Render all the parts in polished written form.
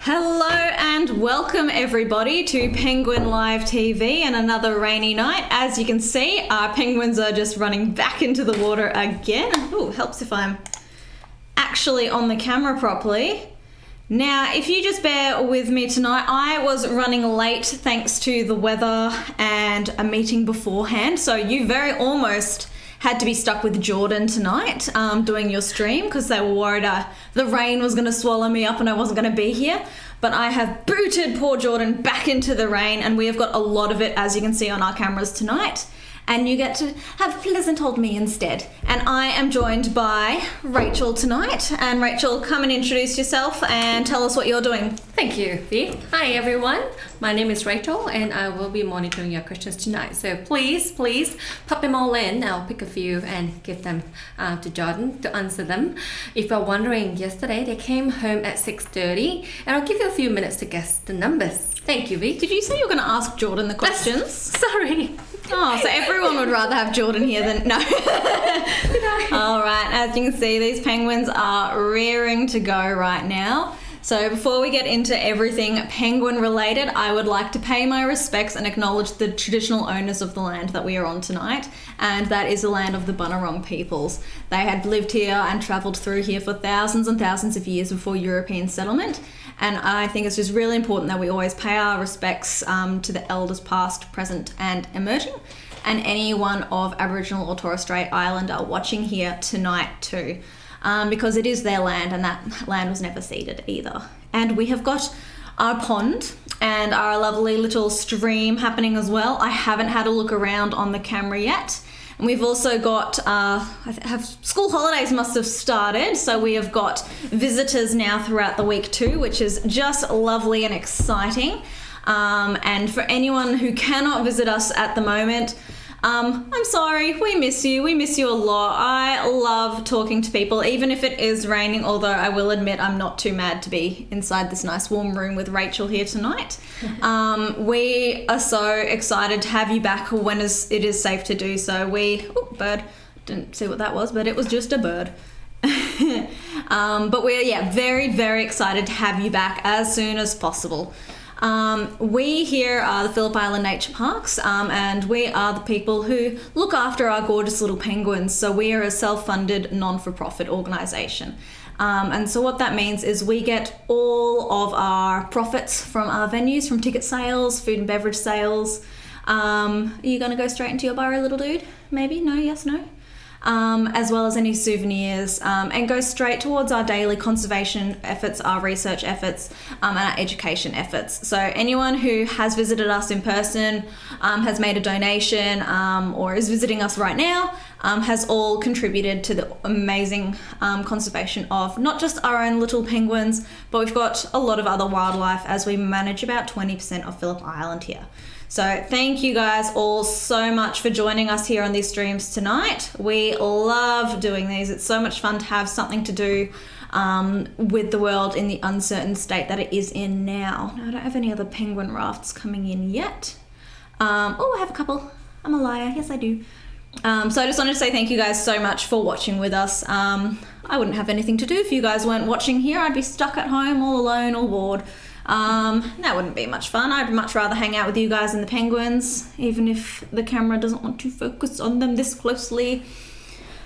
Hello and welcome everybody to Penguin Live TV and another rainy night. As you can see, our penguins are just running back into the water again. Ooh, helps if I'm actually on the camera properly. Now, if you just bear with me tonight, I was running late thanks to the weather and a meeting beforehand. So you very almost had to be stuck with Jordan tonight doing your stream because they were worried the rain was going to swallow me up and I wasn't going to be here. But I have booted poor Jordan back into the rain and we have got a lot of it, as you can see on our cameras tonight. And you get to have Pleasant hold me instead. And I am joined by Rachel tonight. And Rachel, come and introduce yourself and tell us what you're doing. Thank you, Viv. Hi everyone. My name is Rachel and I will be monitoring your questions tonight. So please pop them all in. I'll pick a few and give them to Jordan to answer them. If you're wondering, yesterday they came home at 6:30 and I'll give you a few minutes to guess the numbers. Thank you, Viv. Did you say you were going to ask Jordan the questions? Sorry. Oh, so everyone would rather have Jordan here than... No. All right, as you can see, these penguins are rearing to go right now. So before we get into everything penguin related, I would like to pay my respects and acknowledge the traditional owners of the land that we are on tonight, and that is the land of the Bunurong peoples. They had lived here and travelled through here for thousands and thousands of years before European settlement, and I think it's just really important that we always pay our respects to the elders past, present and emerging, and anyone of Aboriginal or Torres Strait Islander watching here tonight too. Because it is their land and that land was never ceded either. And we have got our pond and our lovely little stream happening as well. I haven't had a look around on the camera yet. And we've also got, school holidays must have started, so we have got visitors now throughout the week too, which is just lovely and exciting. And for anyone who cannot visit us at the moment, I'm sorry, we miss you a lot. I love talking to people, even if it is raining, although I will admit I'm not too mad to be inside this nice warm room with Rachel here tonight. We are so excited to have you back when it is safe to do so. Bird, didn't see what that was, but it was just a bird. But we're very, very excited to have you back as soon as possible. We here are the Phillip Island Nature Parks, and we are the people who look after our gorgeous little penguins. So we are a self-funded, non-for-profit organisation. And so what that means is we get all of our profits from our venues, from ticket sales, food and beverage sales. Are you going to go straight into your burrow, little dude? Maybe? No? Yes? No? As well as any souvenirs, and go straight towards our daily conservation efforts, our research efforts, and our education efforts. So anyone who has visited us in person, has made a donation, or is visiting us right now, has all contributed to the amazing conservation of not just our own little penguins, but we've got a lot of other wildlife as we manage about 20% of Phillip Island here. So thank you guys all so much for joining us here on these streams tonight. We love doing these. It's so much fun to have something to do with the world in the uncertain state that it is in now. I don't have any other penguin rafts coming in yet. I have a couple. I'm a liar. Yes, I do. So I just wanted to say thank you guys so much for watching with us. I wouldn't have anything to do if you guys weren't watching here. I'd be stuck at home all alone or bored. That wouldn't be much fun. I'd much rather hang out with you guys and the penguins, even if the camera doesn't want to focus on them this closely.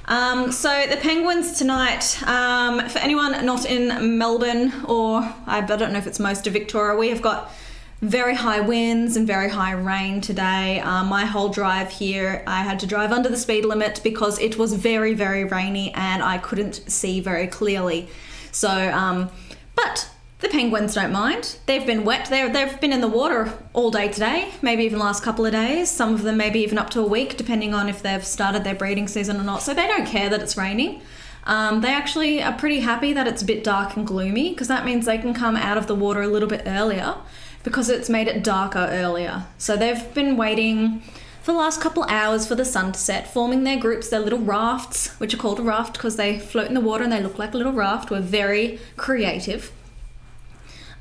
So the penguins tonight, for anyone not in Melbourne, or I don't know if it's most of Victoria, we have got very high winds and very high rain today. My whole drive here, I had to drive under the speed limit because it was very, very rainy and I couldn't see very clearly. So, but the penguins don't mind. They've been wet. They've been in the water all day today, maybe even the last couple of days. Some of them maybe even up to a week, depending on if they've started their breeding season or not. So they don't care that it's raining. They actually are pretty happy that it's a bit dark and gloomy, because that means they can come out of the water a little bit earlier because it's made it darker earlier. So they've been waiting for the last couple hours for the sun to set, forming their groups, their little rafts, which are called a raft because they float in the water and they look like a little raft. We're very creative.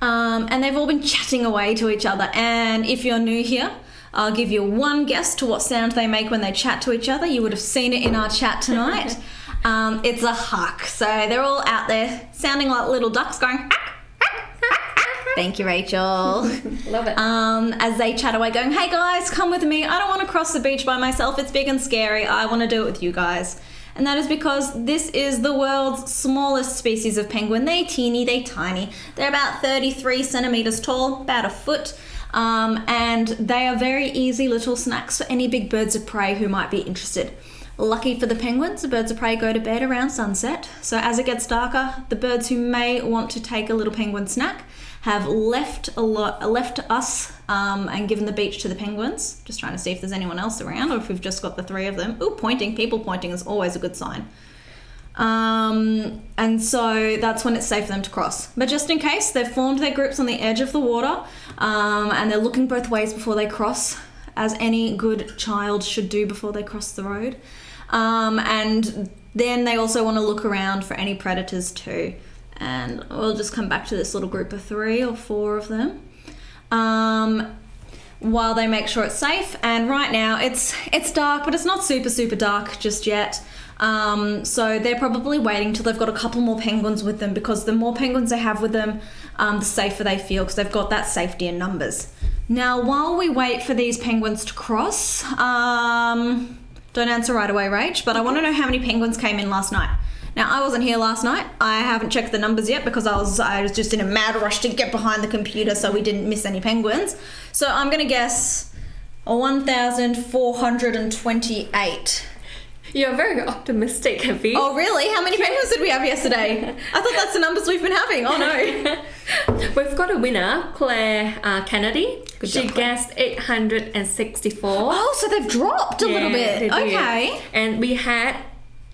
And they've all been chatting away to each other. And if you're new here, I'll give you one guess to what sound they make when they chat to each other. You would have seen it in our chat tonight. It's a huck. So they're all out there sounding like little ducks going Thank you, Rachel. Love it. As they chat away going, hey guys, come with me. I don't want to cross the beach by myself. It's big and scary. I want to do it with you guys. And that is because this is the world's smallest species of penguin. They're teeny, they're tiny. They're about 33 centimeters tall, about a foot. And they are very easy little snacks for any big birds of prey who might be interested. Lucky for the penguins, the birds of prey go to bed around sunset. So as it gets darker, the birds who may want to take a little penguin snack have left us and given the beach to the penguins. Just trying to see if there's anyone else around or if we've just got the three of them. Ooh, pointing. People pointing is always a good sign. And so that's when it's safe for them to cross. But just in case, they've formed their groups on the edge of the water and they're looking both ways before they cross, as any good child should do before they cross the road. And then they also want to look around for any predators too. And we'll just come back to this little group of 3 or 4 of them while they make sure it's safe. And right now it's dark, but it's not super dark just yet. So they're probably waiting till they've got a couple more penguins with them, because the more penguins they have with them, the safer they feel, because they've got that safety in numbers. Now, while we wait for these penguins to cross, don't answer right away, Rach, but I want to know how many penguins came in last night. Now, I wasn't here last night. I haven't checked the numbers yet because I was just in a mad rush to get behind the computer so we didn't miss any penguins. So I'm going to guess 1,428. You're very optimistic, Happy. Oh, really? How many penguins did we have yesterday? I thought that's the numbers we've been having. Oh, no. We've got a winner, Claire Kennedy. She guessed 864. Oh, so they've dropped a little bit. They did. Okay. And we had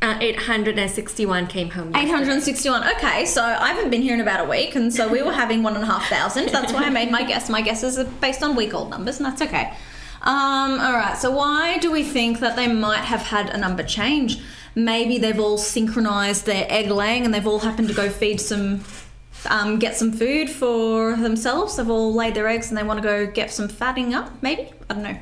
861 came home yesterday. 861. Okay, so I haven't been here in about a week, and so we were having 1,500. That's why I made my guess. My guesses are based on week-old numbers, and that's okay. All right, so why do we think that they might have had a number change? Maybe they've all synchronized their egg laying and they've all happened to go feed get some food for themselves. They've all laid their eggs and they want to go get some fatting up, maybe? I don't know.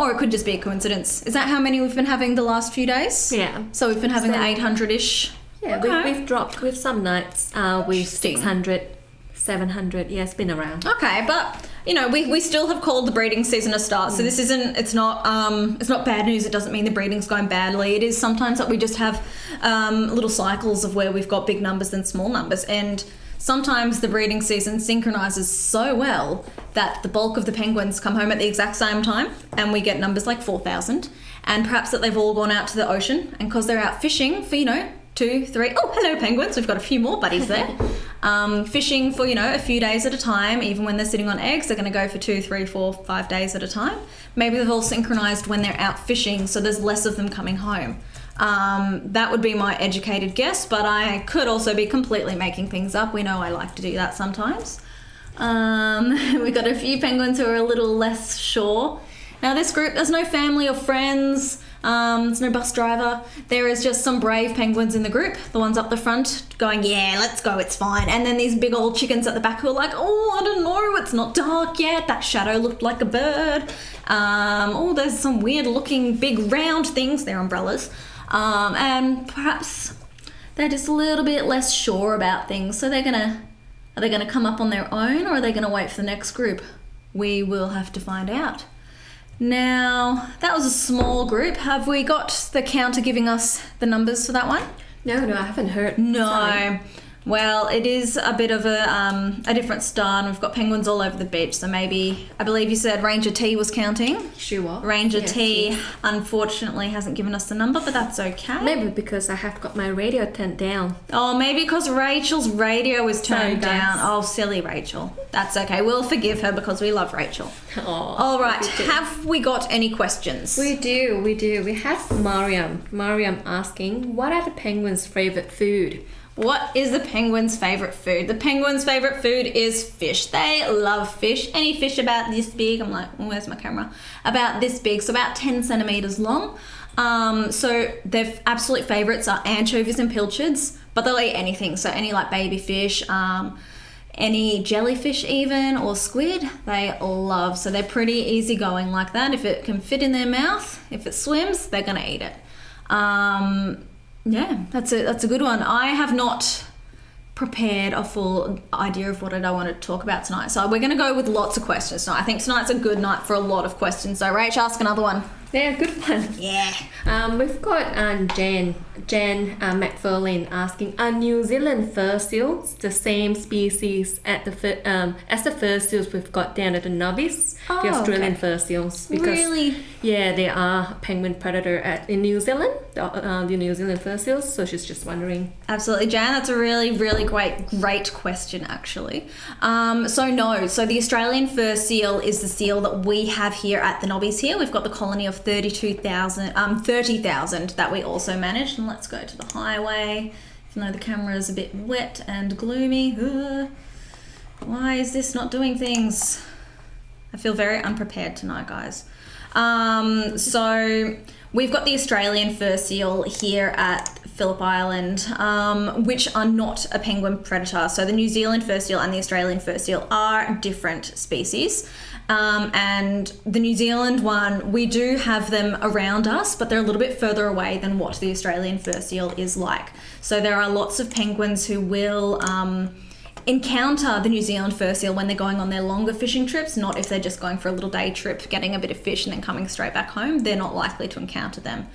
Or it could just be a coincidence. Is that how many we've been having the last few days? Yeah. So we've been having the 800-ish? Yeah, Okay. we've dropped with some nights with 600, 700. Yeah, it's been around. Okay, but you know, we still have called the breeding season a start. So this it's not bad news. It doesn't mean the breeding's going badly. It is sometimes that we just have little cycles of where we've got big numbers and small numbers, and sometimes the breeding season synchronizes so well that the bulk of the penguins come home at the exact same time, and we get numbers like 4,000, and perhaps that they've all gone out to the ocean, and because they're out fishing for 2, 3. Oh, hello penguins. We've got a few more buddies there. Fishing for, a few days at a time. Even when they're sitting on eggs, they're going to go for 2, 3, 4, 5 days at a time. Maybe they've all synchronized when they're out fishing, so there's less of them coming home. That would be my educated guess, but I could also be completely making things up. We know I like to do that sometimes. We've got a few penguins who are a little less sure. Now this group, there's no family or friends. There's no bus driver. There is just some brave penguins in the group, the ones up the front going, yeah, let's go, it's fine. And then these big old chickens at the back who are like, oh, I don't know, it's not dark yet. That shadow looked like a bird. There's some weird looking big round things. They're umbrellas. And perhaps they're just a little bit less sure about things. So are they gonna come up on their own, or are they gonna wait for the next group? We will have to find out. Now, that was a small group. Have we got the counter giving us the numbers for that one? No, I haven't heard. No. Sorry. Well, it is a bit of a different start, and we've got penguins all over the beach, so maybe, I believe you said Ranger T was counting. She was. Ranger Yes, T, yes. unfortunately, hasn't given us the number, but that's okay. Maybe because I have got my radio turned down. Oh, maybe because Rachel's radio was turned Sorry, guys. down. Oh, silly Rachel. That's okay. We'll forgive her because we love Rachel. All right. we do. Have we got any questions? We do. We have Mariam asking, what are the penguins' favorite food? What is the penguin's favourite food? The penguin's favourite food is fish. They love fish. Any fish about this big, I'm like, where's my camera? About this big, so about 10 centimetres long. So their absolute favourites are anchovies and pilchards, but they'll eat anything. So any like baby fish, any jellyfish even, or squid, they love. So they're pretty easygoing like that. If it can fit in their mouth, if it swims, they're going to eat it. Yeah, that's a good one. I have not prepared a full idea of what I want to talk about tonight. So we're going to go with lots of questions tonight. I think tonight's a good night for a lot of questions. So Rach, ask another one. Yeah, good one. Yeah. We've got Jan McFarlane asking, are New Zealand fur seals the same species as the fur seals we've got down at the Nobbies, the Australian fur seals? Because, really? Yeah, they are a penguin predator in New Zealand, the New Zealand fur seals. So she's just wondering. Absolutely, Jan. That's a really, really great question, actually. So no. So the Australian fur seal is the seal that we have here at the Nobbies here. We've got the colony of 30,000 that we also manage. And let's go to the highway, even though the camera is a bit wet and gloomy. Why is this not doing things? I feel very unprepared tonight, guys. So we've got the Australian fur seal here at Phillip Island, which are not a penguin predator. So the New Zealand fur seal and the Australian fur seal are different species. And the New Zealand one, we do have them around us, but they're a little bit further away than what the Australian fur seal is like. So there are lots of penguins who will encounter the New Zealand fur seal when they're going on their longer fishing trips, not if they're just going for a little day trip, getting a bit of fish and then coming straight back home. They're not likely to encounter them.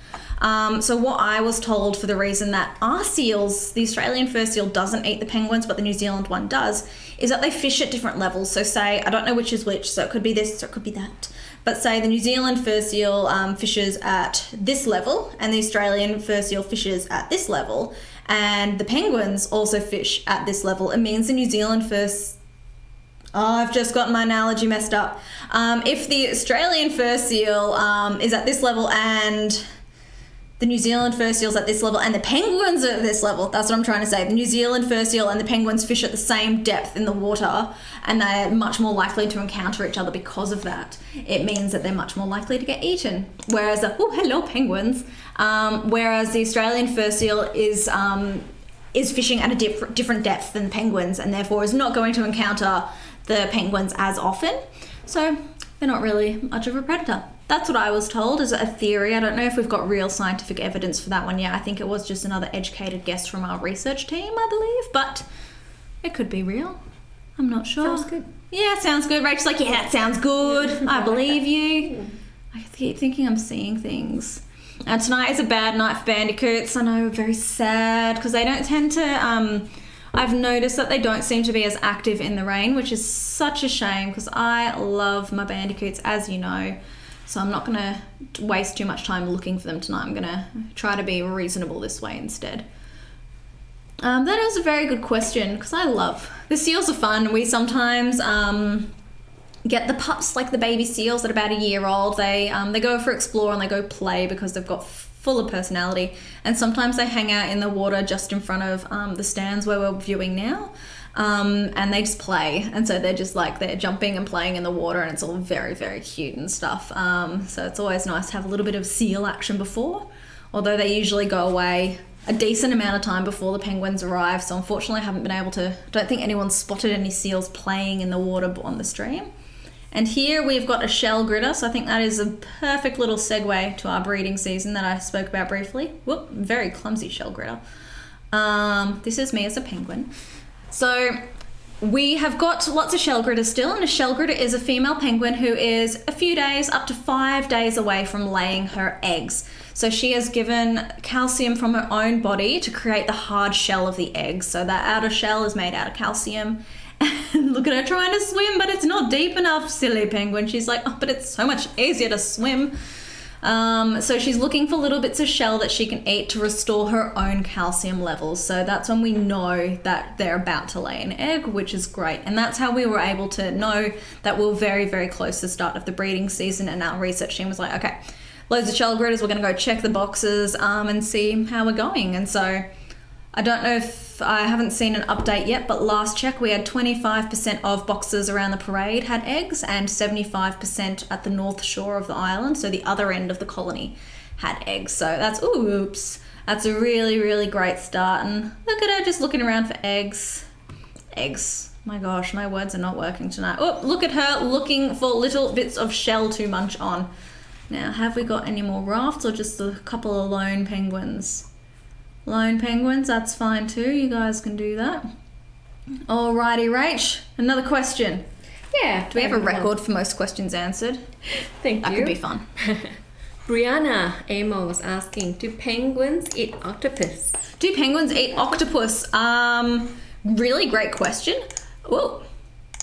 So what I was told, for the reason that our seals, the Australian fur seal doesn't eat the penguins, but the New Zealand one does, is that they fish at different levels. So say, I don't know which is which, so it could be this or it could be that. But say the New Zealand fur seal fishes at this level and the Australian fur seal fishes at this level, and the penguins also fish at this level. It means the New Zealand I've just got my analogy messed up. If the Australian fur seal is at this level and the New Zealand fur seal's at this level and the penguins are at this level, that's what I'm trying to say. The New Zealand fur seal and the penguins fish at the same depth in the water, and they're much more likely to encounter each other because of that. It means that they're much more likely to get eaten. Whereas hello penguins. Whereas the Australian fur seal is fishing at a different depth than penguins, and therefore is not going to encounter the penguins as often. So they're not really much of a predator. That's what I was told, is a theory. I don't know if we've got real scientific evidence for that one yet. I think it was just another educated guess from our research team, I believe, but it could be real. I'm not sure. Sounds good. Yeah, sounds good. Rachel's like, yeah, that sounds good. I believe you. I keep thinking I'm seeing things. And tonight is a bad night for bandicoots. I know, very sad, because they don't tend to... I've noticed that they don't seem to be as active in the rain, which is such a shame, because I love my bandicoots, as you know. So I'm not going to waste too much time looking for them tonight. I'm going to try to be reasonable this way instead. That was a very good question, because the seals are fun. We sometimes get the pups, like the baby seals that are about a year old. They go for explore and they go play because they've got full of personality. And sometimes they hang out in the water just in front of the stands where we're viewing now. And they just play, and so they're just like, they're jumping and playing in the water, and it's all very, very cute and stuff. So it's always nice to have a little bit of seal action before, although they usually go away a decent amount of time before the penguins arrive. So unfortunately I don't think anyone's spotted any seals playing in the water on the stream. And here we've got a shell gritter, so I think that is a perfect little segue to our breeding season that I spoke about briefly. Whoop, very clumsy shell gritter. This is me as a penguin. So we have got lots of shell gritters still, and a shell gritter is a female penguin who is a few days, up to 5 days away from laying her eggs. So she has given calcium from her own body to create the hard shell of the eggs. So that outer shell is made out of calcium. And look at her trying to swim, but it's not deep enough, silly penguin. She's like, oh, but it's so much easier to swim. So she's looking for little bits of shell that she can eat to restore her own calcium levels. So that's when we know that they're about to lay an egg, which is great. And that's how we were able to know that we're very, very close to the start of the breeding season. And our research team was like, okay, loads of shell gritters, we're going to go check the boxes and see how we're going. And so I don't know if I haven't seen an update yet, but last check we had 25% of boxes around the parade had eggs and 75% at the north shore of the island, so the other end of the colony had eggs. So that's that's a really, really great start. And look at her just looking around for eggs. My gosh, my words are not working tonight. Oh, look at her looking for little bits of shell to munch on. Now, have we got any more rafts or just a couple of lone penguins? Lone penguins, that's fine too. You guys can do that. Alrighty, Rach. Another question. Yeah. Do we have a record for most questions answered? Thank That you. could be fun. Brianna Amo was asking, do penguins eat octopus? Do penguins eat octopus? Really great question. Whoa.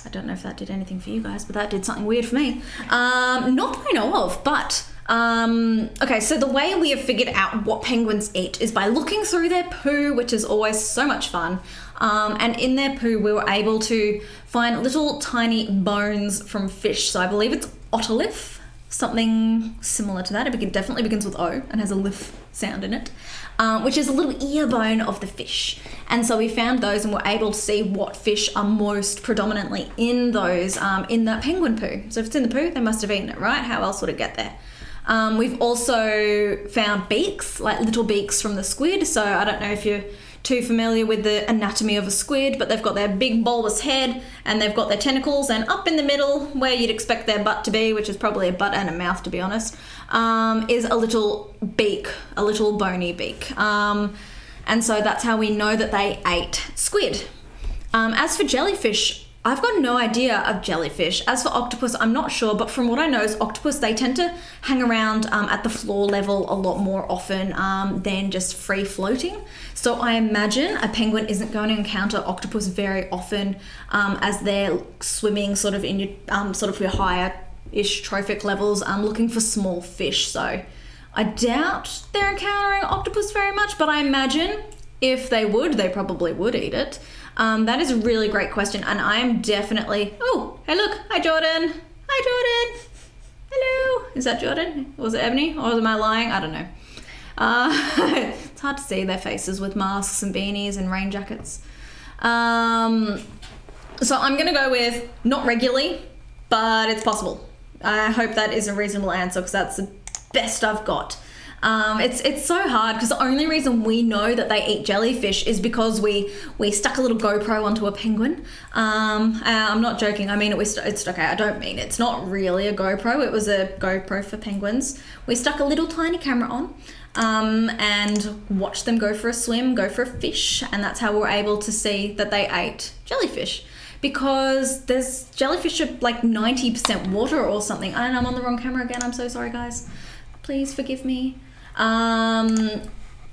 I don't know if that did anything for you guys, but that did something weird for me. Not that I know of, but okay, so the way we have figured out what penguins eat is by looking through their poo, which is always so much fun. And in their poo, we were able to find little tiny bones from fish. So I believe it's otolith, something similar to that. It definitely begins with O and has a lif sound in it, which is a little ear bone of the fish. And so we found those and were able to see what fish are most predominantly in those, in that penguin poo. So if it's in the poo, they must have eaten it, right? How else would it get there? We've also found beaks, like little beaks from the squid. So I don't know if you're too familiar with the anatomy of a squid, but they've got their big bulbous head and they've got their tentacles, and up in the middle, where you'd expect their butt to be, which is probably a butt and a mouth to be honest, is a little beak, a little bony beak. And so that's how we know that they ate squid. As for jellyfish, I've got no idea of jellyfish. As for octopus, I'm not sure, but from what I know is octopus, they tend to hang around at the floor level a lot more often than just free floating. So I imagine a penguin isn't going to encounter octopus very often as they're swimming sort of in your sort of your higher-ish trophic levels looking for small fish. So I doubt they're encountering octopus very much, but I imagine if they would, they probably would eat it. That is a really great question, and I am definitely... Oh, hey look, hi Jordan. Hi Jordan. Hello. Is that Jordan? Was it Ebony, or am I lying? I don't know. It's hard to see their faces with masks and beanies and rain jackets. So I'm gonna go with not regularly, but it's possible. I hope that is a reasonable answer because that's the best I've got. It's so hard because the only reason we know that they eat jellyfish is because we stuck a little GoPro onto a penguin. I'm not joking. I mean, it's okay. I don't mean it's not really a GoPro. It was a GoPro for penguins. We stuck a little tiny camera on and watched them go for a swim, go for a fish, and that's how we were able to see that they ate jellyfish. Because there's jellyfish are like 90% water or something. And I'm on the wrong camera again. I'm so sorry, guys. Please forgive me.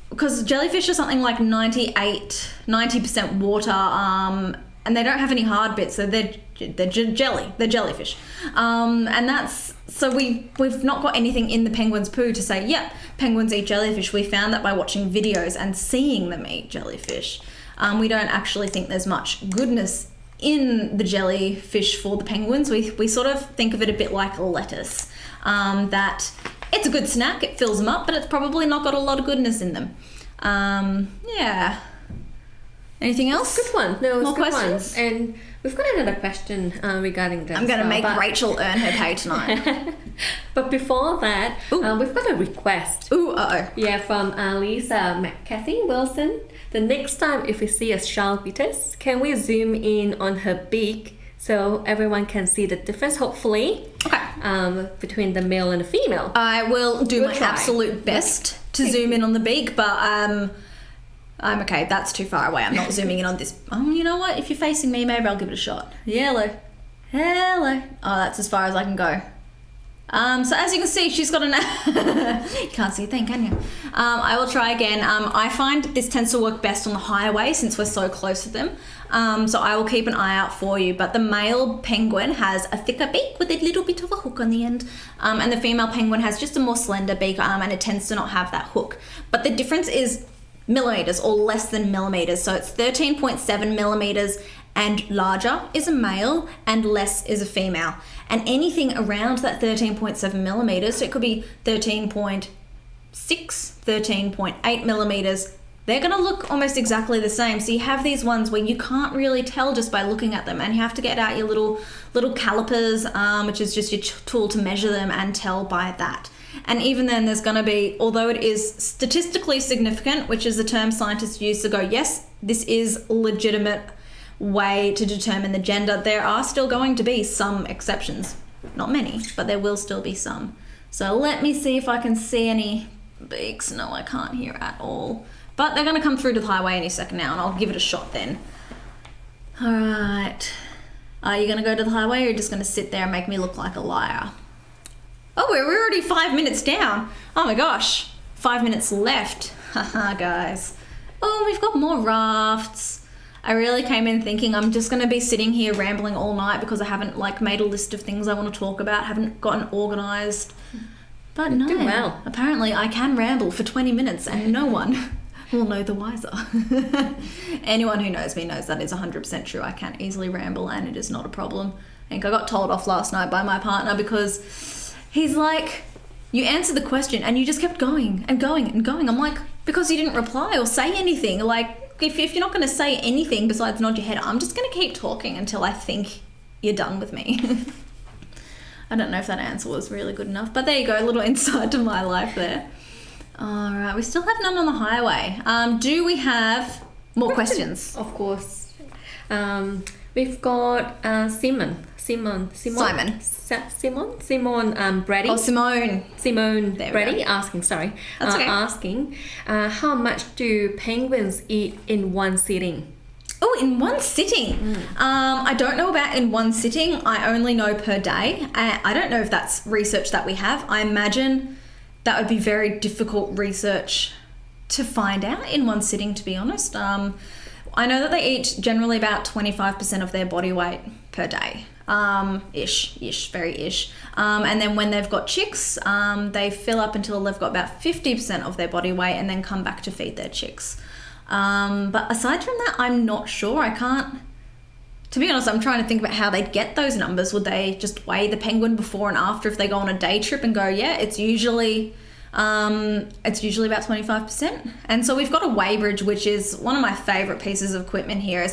Because jellyfish are something like 90% water, and they don't have any hard bits, so they're jelly. They're jellyfish, and that's so we've not got anything in the penguin's poo to say, yeah, penguins eat jellyfish. We found that by watching videos and seeing them eat jellyfish. We don't actually think there's much goodness in the jellyfish for the penguins. We sort of think of it a bit like a lettuce, that it's a good snack, it fills them up, but it's probably not got a lot of goodness in them. Yeah. Anything else? Good one. No, it's More good questions? one. And we've got another question regarding that. I'm going to as well, make but- Rachel earn her pay tonight. But before that, Ooh. we've got a request. Ooh, uh-oh. Yeah, from Lisa McCarthy Wilson. The next time if we see a sharkbeatus, can we zoom in on her beak so everyone can see the difference, hopefully, Okay. between the male and the female? I will do We'll my try. absolute best to zoom in on the beak, but I'm okay. That's too far away. I'm not zooming in on this. Oh, you know what? If you're facing me, maybe I'll give it a shot. Hello. Hello. Oh, that's as far as I can go. So as you can see, she's got an... You can't see a thing, can you? I will try again. I find this tends to work best on the highway since we're so close to them. So I will keep an eye out for you. But the male penguin has a thicker beak with a little bit of a hook on the end. And the female penguin has just a more slender beak, and it tends to not have that hook. But the difference is millimeters or less than millimeters. So it's 13.7 millimeters and larger is a male and less is a female. And anything around that 13.7 millimeters, so it could be 13.6, 13.8 millimeters, they're going to look almost exactly the same. So you have these ones where you can't really tell just by looking at them, and you have to get out your little calipers, which is just your tool to measure them and tell by that. And even then there's going to be, although it is statistically significant, which is the term scientists use to go, yes, this is legitimate way to determine the gender, there are still going to be some exceptions. Not many, but there will still be some. So let me see if I can see any beaks. No, I can't hear at all. But they're going to come through to the highway any second now, and I'll give it a shot then. All right. Are you going to go to the highway or are you just going to sit there and make me look like a liar? Oh, we're already 5 minutes down. Oh my gosh. 5 minutes left. Haha, guys. Oh, we've got more rafts. I really came in thinking I'm just going to be sitting here rambling all night because I haven't made a list of things I want to talk about, haven't gotten organised. But no, Do well. Apparently I can ramble for 20 minutes and no one will know the wiser. Anyone who knows me knows that is 100% true. I can easily ramble and it is not a problem. I think I got told off last night by my partner because he's like, you answered the question and you just kept going and going and going. I'm like, because you didn't reply or say anything. If you're not going to say anything besides nod your head, I'm just going to keep talking until I think you're done with me. I don't know if that answer was really good enough, but there you go, a little insight to my life there. All right, we still have none on the highway. Do we have more questions? Of course. We've got Simon Brady. Oh, Simone. Simone There we Brady go. asking, That's okay. asking, how much do penguins eat in one sitting? Oh, in one sitting. I don't know about in one sitting. I only know per day. I don't know if that's research that we have. I imagine that would be very difficult research to find out in one sitting, to be honest. I know that they eat generally about 25% of their body weight per day. Very ish. And then when they've got chicks, they fill up until they've got about 50% of their body weight and then come back to feed their chicks. But aside from that, I'm not sure. I can't, to be honest, I'm trying to think about how they'd get those numbers. Would they just weigh the penguin before and after if they go on a day trip and go, yeah, it's usually about 25%. And so we've got a weighbridge, which is one of my favorite pieces of equipment here.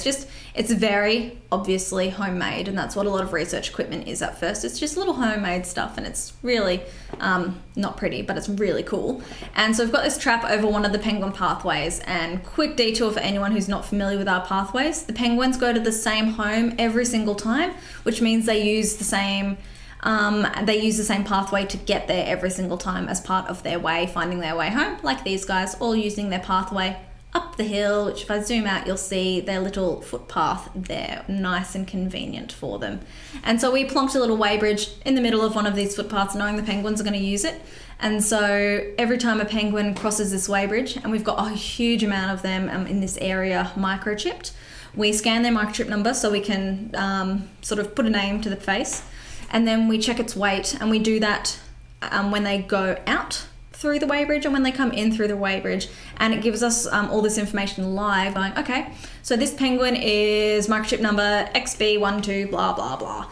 It's very obviously homemade, and that's what a lot of research equipment is at first. It's just little homemade stuff, and it's really not pretty, but it's really cool. And so we've got this trap over one of the penguin pathways, and quick detour for anyone who's not familiar with our pathways. The penguins go to the same home every single time, which means they use the same pathway to get there every single time as part of their way, finding their way home, like these guys, all using their pathway up the hill, which if I zoom out, you'll see their little footpath there, nice and convenient for them. And so we plonked a little weighbridge in the middle of one of these footpaths, knowing the penguins are going to use it. And so every time a penguin crosses this weighbridge, and we've got a huge amount of them in this area microchipped, we scan their microchip number so we can sort of put a name to the face. And then we check its weight, and we do that when they go out through the weighbridge and when they come in through the weighbridge. And it gives us all this information live, going, okay, so this penguin is microchip number XB12, blah, blah, blah.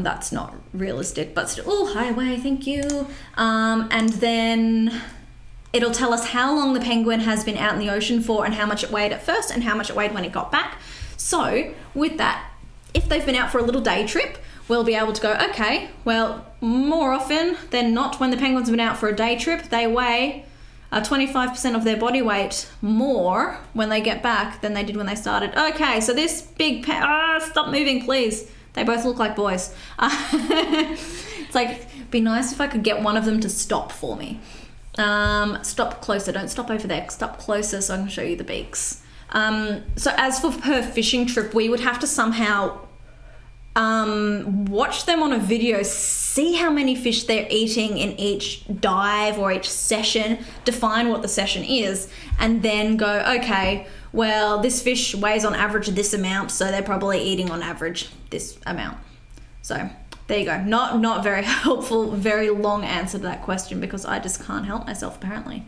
That's not realistic, but still, oh, highway, thank you. And then it'll tell us how long the penguin has been out in the ocean for and how much it weighed at first and how much it weighed when it got back. So with that, if they've been out for a little day trip, we'll be able to go, okay, well, more often than not, when the penguins have been out for a day trip, they weigh 25% of their body weight more when they get back than they did when they started. Okay, so this big stop moving, please. They both look like boys. It's like, it'd be nice if I could get one of them to stop for me. Stop closer, don't stop over there. Stop closer so I can show you the beaks. So as for per fishing trip, we would have to somehow watch them on a video, see how many fish they're eating in each dive or each session, define what the session is, and then go, okay, well, this fish weighs on average this amount, so they're probably eating on average this amount. So there you go. Not very helpful, very long answer to that question because I just can't help myself apparently.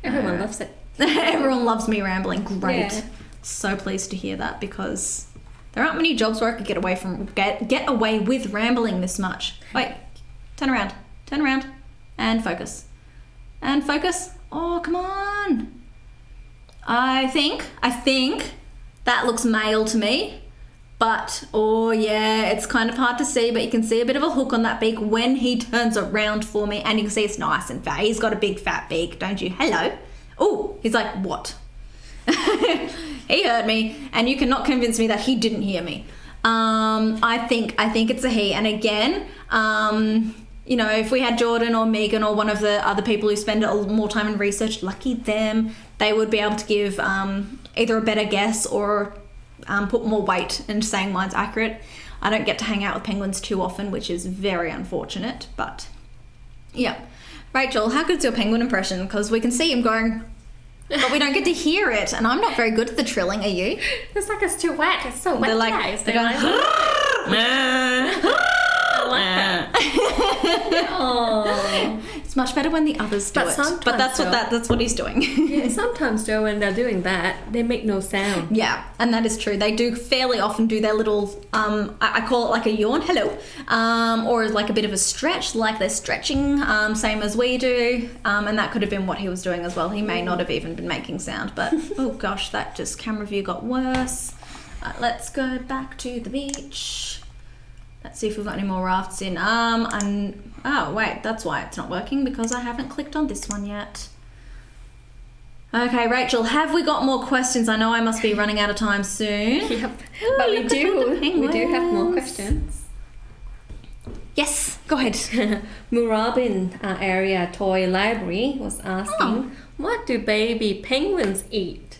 Everyone loves it. Everyone loves me rambling. Great. Yeah. So pleased to hear that because there aren't many jobs where I could get away with rambling this much. Wait, turn around, and focus. And focus. Oh, come on. I think that looks male to me, but oh yeah, it's kind of hard to see, but you can see a bit of a hook on that beak when he turns around for me, and you can see it's nice and fat. He's got a big fat beak, don't you? Hello. Oh, he's like, what? He heard me, and you cannot convince me that he didn't hear me. I think it's a he. And again, you know, if we had Jordan or Megan or one of the other people who spend a little more time in research, lucky them, they would be able to give either a better guess or put more weight into saying mine's accurate. I don't get to hang out with penguins too often, which is very unfortunate, but yeah. Rachel, how good's your penguin impression? Because we can see him going, but we don't get to hear it, and I'm not very good at the trilling, are you? It's like it's too wet. It's so wet, They're like, guys. they're going, I like that. Oh. It's much better when the others do But it. sometimes But that's though- that's what he's doing. Yeah, sometimes though when they're doing that, they make no sound. Yeah, and that is true. They do fairly often do their little, I call it like a yawn, hello, or like a bit of a stretch, like they're stretching, same as we do, and that could have been what he was doing as well. He may not have even been making sound, but oh gosh, that just camera view got worse. Let's go back to the beach. Let's see if we've got any more rafts in. Oh wait, that's why it's not working, because I haven't clicked on this one yet. Okay, Rachel, have we got more questions? I know I must be running out of time soon. Yep. Ooh, But we look at all the do have more penguins. questions. Yes, go ahead. Murabin area toy library was asking, what do baby penguins eat?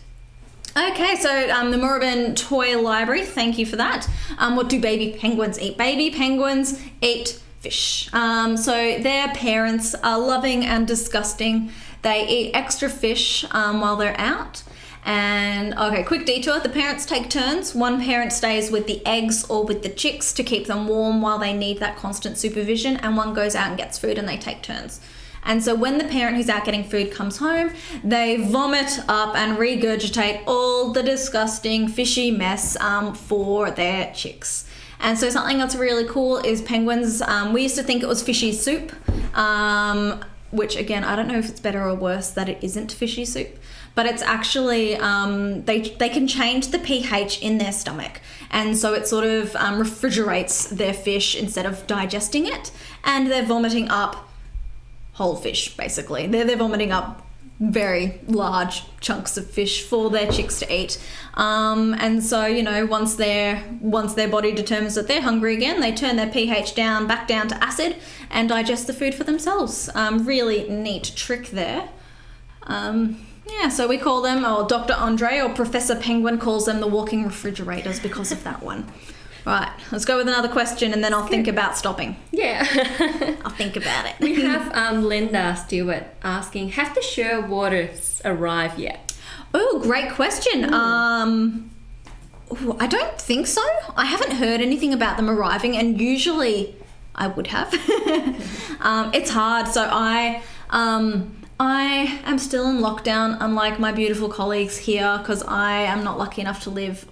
Okay, so the Moorabbin Toy Library, thank you for that. What do baby penguins eat? Baby penguins eat fish. So their parents are loving and disgusting. They eat extra fish while they're out. And okay, quick detour. The parents take turns. One parent stays with the eggs or with the chicks to keep them warm while they need that constant supervision, and one goes out and gets food, and they take turns. And so when the parent who's out getting food comes home, they vomit up and regurgitate all the disgusting fishy mess for their chicks. And so something that's really cool is penguins, we used to think it was fishy soup, which again, I don't know if it's better or worse that it isn't fishy soup, but it's actually, they can change the pH in their stomach. And so it sort of refrigerates their fish instead of digesting it, and they're vomiting up whole fish, basically. They're vomiting up very large chunks of fish for their chicks to eat. And so, you know, once their body determines that they're hungry again, they turn their pH back down to acid and digest the food for themselves. Really neat trick there. Yeah, so we call them, or Dr. Andre or Professor Penguin calls them the walking refrigerators because of that one. Right, let's go with another question and then I'll think about stopping. Yeah. I'll think about it. We have Linda Stewart asking, have the Shearwaters arrived yet? Oh, great question. I don't think so. I haven't heard anything about them arriving, and usually I would have. It's hard. So I am still in lockdown, unlike my beautiful colleagues here, because I am not lucky enough to live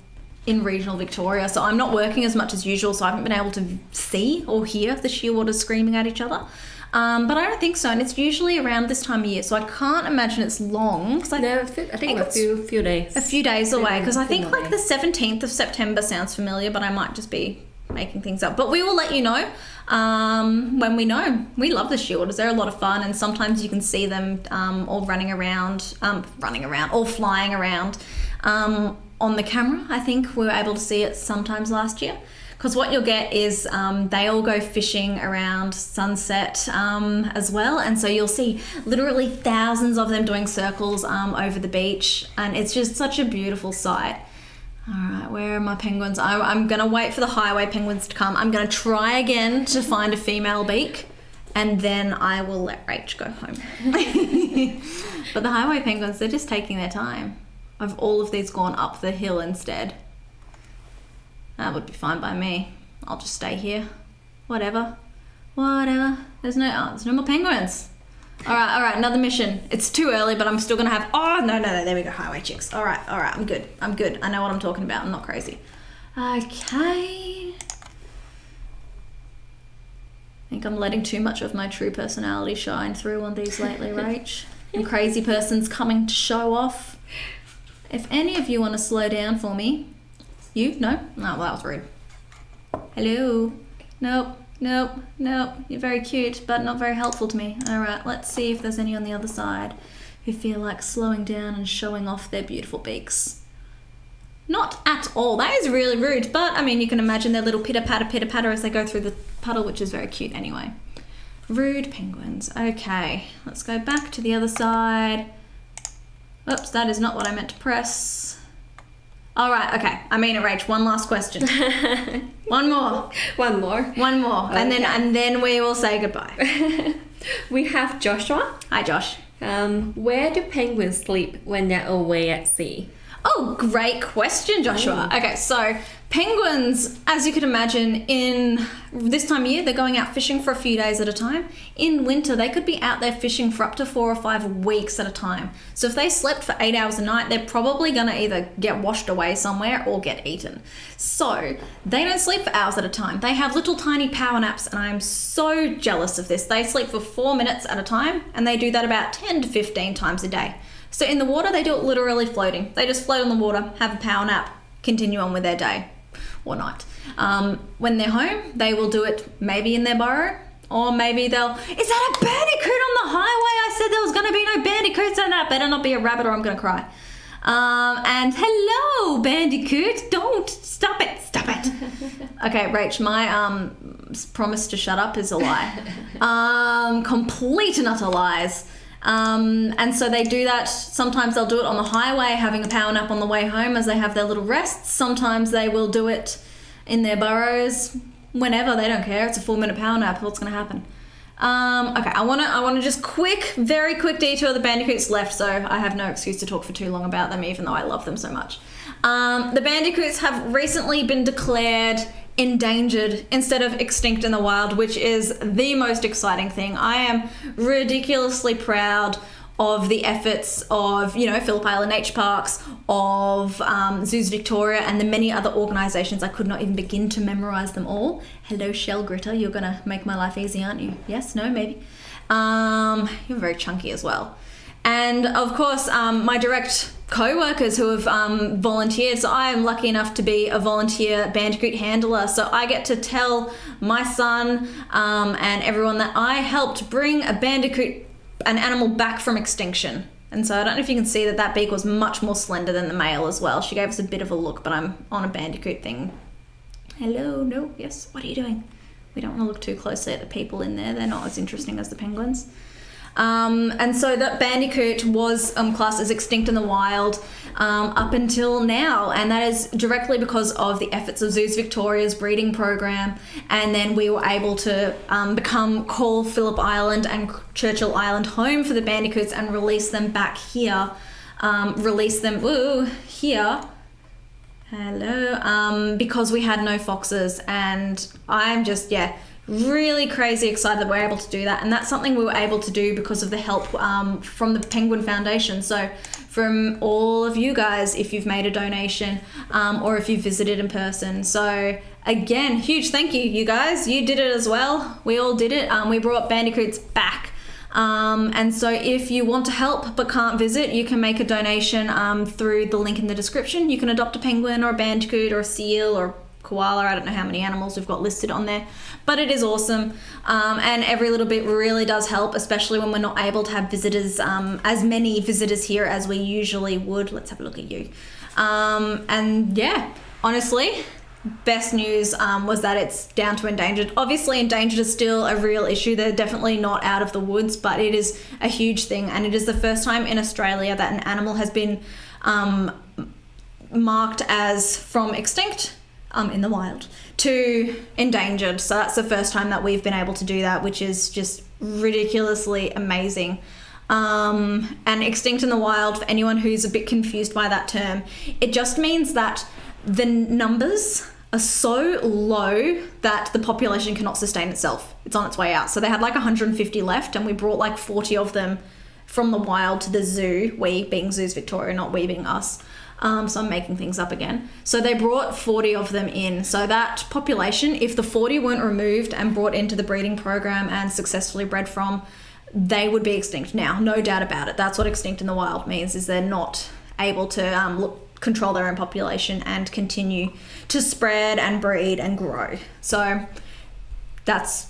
in regional Victoria, so I'm not working as much as usual, so I haven't been able to see or hear the shearwaters screaming at each other. But I don't think so, and it's usually around this time of year, so I can't imagine it's long. Cause No, I think a few days. a few days away, because I think few like the 17th of September sounds familiar, but I might just be making things up. But we will let you know when we know. We love the shearwaters. They're a lot of fun, and sometimes you can see them all running around, all flying around on the camera. I think we were able to see it sometimes last year. Because what you'll get is they all go fishing around sunset as well. And so you'll see literally thousands of them doing circles over the beach. And it's just such a beautiful sight. All right, where are my penguins? I'm going to wait for the highway penguins to come. I'm going to try again to find a female beak. And then I will let Rach go home. But the highway penguins, they're just taking their time. Have all of these gone up the hill instead? That would be fine by me. I'll just stay here. Whatever. There's no more penguins. All right, another mission. It's too early, but I'm still gonna have, no, there we go, highway chicks. All right, I'm good. I know what I'm talking about. I'm not crazy. Okay. I think I'm letting too much of my true personality shine through on these lately, Rach. And crazy person's coming to show off. If any of you want to slow down for me. You? No? No, well, that was rude. Hello? Nope. You're very cute, but not very helpful to me. Alright, let's see if there's any on the other side who feel like slowing down and showing off their beautiful beaks. Not at all. That is really rude, but I mean, you can imagine their little pitter-patter as they go through the puddle, which is very cute anyway. Rude penguins. Okay, let's go back to the other side. Oops, that is not what I meant to press. All right, okay. I mean it, Rach. One last question. One more. One more. One more. Okay. And then we will say goodbye. We have Joshua. Hi, Josh. Where do penguins sleep when they're away at sea? Oh, great question, Joshua. Okay, so penguins, as you could imagine, in this time of year, they're going out fishing for a few days at a time. In winter, they could be out there fishing for up to 4 or 5 weeks at a time. So if they slept for 8 hours a night, they're probably going to either get washed away somewhere or get eaten. So they don't sleep for hours at a time. They have little tiny power naps, and I'm so jealous of this. They sleep for 4 minutes at a time, and they do that about 10 to 15 times a day. So in the water, they do it literally floating. They just float on the water, have a power nap, continue on with their day or night. When they're home, they will do it maybe in their burrow, or maybe they'll... Is that a bandicoot on the highway? I said there was going to be no bandicoots on that. Better not be a rabbit or I'm going to cry. And hello, bandicoot. Don't. Stop it. Stop it. Okay, Rach, my promise to shut up is a lie. Complete and utter lies. And so they do that. Sometimes they'll do it on the highway, having a power nap on the way home as they have their little rests. Sometimes they will do it in their burrows. Whenever, they don't care. It's a 4-minute power nap. What's going to happen? Okay, I want to just very quick detour the bandicoots left, so I have no excuse to talk for too long about them, even though I love them so much. The bandicoots have recently been declared endangered instead of extinct in the wild, which is the most exciting thing. I am ridiculously proud of the efforts of, Phillip Island Nature Parks, of Zoos Victoria, and the many other organisations. I could not even begin to memorise them all. Hello, Shell Gritter. You're going to make my life easy, aren't you? Yes? No? Maybe? You're very chunky as well. And, of course, my direct co-workers who have volunteered. So I am lucky enough to be a volunteer bandicoot handler. So I get to tell my son and everyone that I helped bring an animal back from extinction. And so I don't know if you can see that beak was much more slender than the male as well. She gave us a bit of a look, but I'm on a bandicoot thing. Hello, no, yes, what are you doing? We don't want to look too closely at the people in there. They're not as interesting as the penguins. And so that bandicoot was classed as extinct in the wild up until now, and that is directly because of the efforts of Zoos Victoria's breeding program. And then we were able to call Phillip Island and Churchill Island home for the bandicoots and release them back here. Here. Hello. Because we had no foxes, and I'm just really crazy excited that we're able to do that. And that's something we were able to do because of the help from the Penguin Foundation. So from all of you guys, if you've made a donation or if you've visited in person. So again, huge thank you guys. You did it as well. We all did it. We brought bandicoots back. And so if you want to help but can't visit, you can make a donation through the link in the description. You can adopt a penguin or a bandicoot or a seal or koala. I don't know how many animals we've got listed on there, but it is awesome. And every little bit really does help, especially when we're not able to have visitors, as many visitors here as we usually would. Let's have a look at you. And yeah, honestly, best news was that it's down to endangered. Obviously, endangered is still a real issue. They're definitely not out of the woods, but it is a huge thing. And it is the first time in Australia that an animal has been marked as from extinct in the wild to endangered. So that's the first time that we've been able to do that, which is just ridiculously amazing. And extinct in the wild, for anyone who's a bit confused by that term, it just means that the numbers are so low that the population cannot sustain itself. It's on its way out. So they had like 150 left, and we brought like 40 of them from the wild to the zoo, we being Zoos Victoria, not we being us. So I'm making things up again. So they brought 40 of them in. So that population, if the 40 weren't removed and brought into the breeding program and successfully bred from, they would be extinct now, no doubt about it. That's what extinct in the wild means, is they're not able to control their own population and continue to spread and breed and grow. So that's,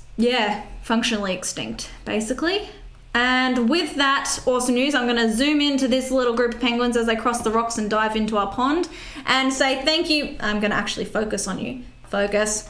functionally extinct, basically. And with that awesome news, I'm going to zoom into this little group of penguins as they cross the rocks and dive into our pond and say thank you. I'm going to actually focus on you. Focus.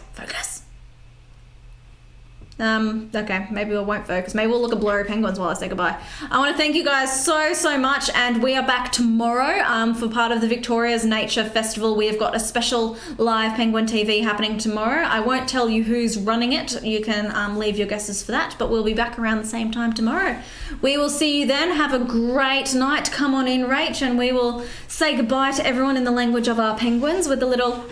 Okay, maybe I won't focus. Maybe we'll look at blurry penguins while I say goodbye. I want to thank you guys so much, and we are back tomorrow for part of the Victoria's Nature Festival. We have got a special live Penguin TV happening tomorrow. I won't tell you who's running it. You can leave your guesses for that, but we'll be back around the same time tomorrow. We will see you then. Have a great night. Come on in, Rach, and we will say goodbye to everyone in the language of our penguins with the little